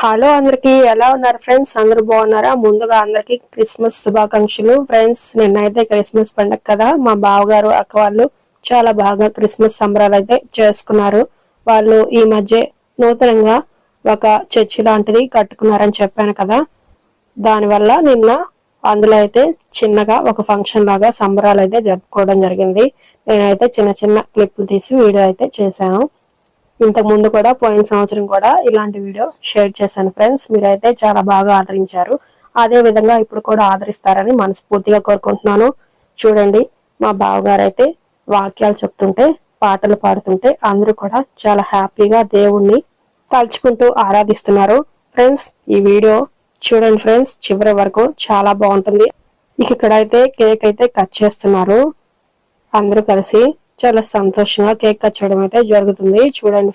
Hello అందరికి ఎలా ఉన్నారు ఫ్రెండ్స్? అందరూ బాగున్నారా? ముందుగా అందరికి క్రిస్మస్ శుభాకాంక్షలు ఫ్రెండ్స్. నిన్నైతే క్రిస్మస్ పండుగ కదా, మా బావగారు అక్క వాళ్ళు చాలా బాగా క్రిస్మస్ సంబరాలు అయితే చేసుకున్నారు. వాళ్ళు ఈ మధ్య నూతనంగా ఒక చర్చి లాంటిది కట్టుకున్నారని చెప్పాను కదా, దానివల్ల నిన్న అందులో అయితే చిన్నగా ఒక ఫంక్షన్ లాగా సంబరాలు అయితే జరుపుకోవడం జరిగింది. నేనైతే చిన్న చిన్న క్లిప్లు తీసి వీడియో అయితే చేశాను. ఇంతకు ముందు కూడా పోయిన సంవత్సరం కూడా ఇలాంటి వీడియో షేర్ చేశాను ఫ్రెండ్స్. మీరైతే చాలా బాగా ఆదరించారు. అదే విధంగా ఇప్పుడు కూడా ఆదరిస్తారని మనస్ఫూర్తిగా కోరుకుంటున్నాను. చూడండి, మా బావగారు అయితే వాక్యాలు చెప్తుంటే, పాటలు పాడుతుంటే అందరూ కూడా చాలా హ్యాపీగా దేవుణ్ణి తలుచుకుంటూ ఆరాధిస్తున్నారు. ఫ్రెండ్స్, ఈ వీడియో చూడండి ఫ్రెండ్స్, చివరి వరకు చాలా బాగుంటుంది. ఇక్కడైతే కేక్ అయితే కట్ చేస్తున్నారు. అందరూ కలిసి చాలా సంతోషంగా కేక్ కట్ చేయడం అయితే జరుగుతుంది. చూడండి.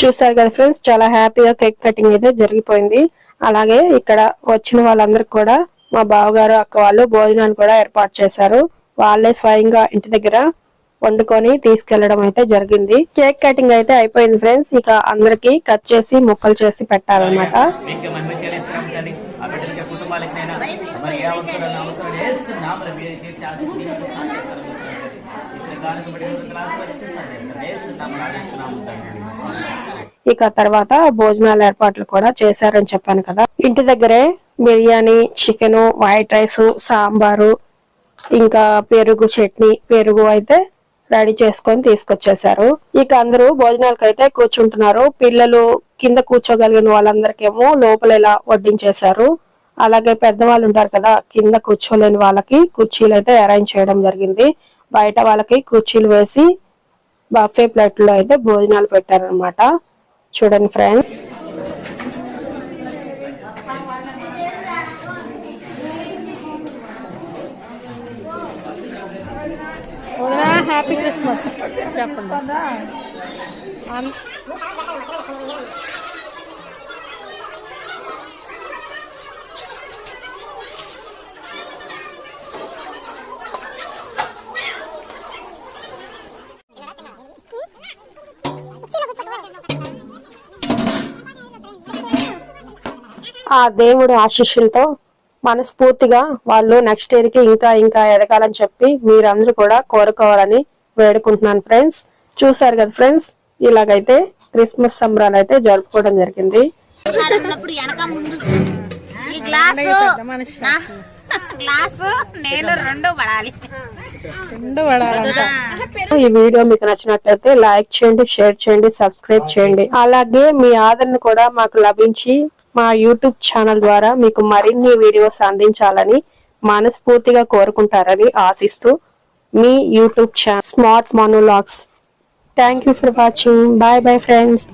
చూస్తారు కదా ఫ్రెండ్స్, చాలా హ్యాపీగా కేక్ కటింగ్ అయితే జరిగిపోయింది. అలాగే ఇక్కడ వచ్చిన వాళ్ళందరికి కూడా మా బావగారు అక్క వాళ్ళు భోజనాన్ని కూడా ఏర్పాటు చేశారు. వాళ్ళే స్వయంగా ఇంటి దగ్గర వండుకొని తీసుకెళ్లడం అయితే జరిగింది. కేక్ కటింగ్ అయితే అయిపోయింది ఫ్రెండ్స్. ఇక అందరికి కట్ చేసి ముక్కలు చేసి పెట్టాలన్నమాట. ఇక తర్వాత భోజనాల ఏర్పాట్లు కూడా చేశారని చెప్పాను కదా. ఇంటి దగ్గరే biryani, chicken, white rice, sambar, ఇంకా పెరుగు చట్నీ, పెరుగు అయితే రెడీ చేసుకొని తీసుకొచ్చేసారు. ఇక అందరూ భోజనాలకు అయితే కూర్చుంటున్నారు. పిల్లలు కింద కూర్చోగలిగిన వాళ్ళందరికేమో లోపల ఇలా వడ్డించేశారు. అలాగే పెద్దవాళ్ళు ఉంటారు కదా, కింద కూర్చోలేని వాళ్ళకి కుర్చీలు అయితే అరేంజ్ చేయడం జరిగింది. బయట వాళ్ళకి కుర్చీలు వేసి బఫే ప్లేట్లో అయితే భోజనాలు పెట్టారనమాట. చూడండి ఫ్రెండ్స్. హ్యాపీ క్రిస్మస్ చెప్పండి. ఆ దేవుడు ఆశీస్సులతో మనస్ఫూర్తిగా వాళ్ళు నెక్స్ట్ ఇయర్ కి ఇంకా ఇంకా ఎదగాలని చెప్పి మీరందరూ కూడా కోరుకోవాలని వేడుకుంటున్నాను ఫ్రెండ్స్. చూసారు కదా ఫ్రెండ్స్, ఇలాగైతే క్రిస్మస్ సంబరాలు అయితే జరుపుకోవడం జరిగింది. ఈ వీడియో మీకు నచ్చినట్లయితే లైక్ చేయండి, షేర్ చేయండి, సబ్స్క్రైబ్ చేయండి. అలాగే మీ ఆదరణ కూడా మాకు లభించి మా యూట్యూబ్ ఛానల్ ద్వారా మీకు మరిన్ని వీడియోస్ అందించాలని మనస్ఫూర్తిగా కోరుకుంటారని ఆశిస్తూ మీ YouTube channel smart monologues. Thank you for watching. Bye bye friends.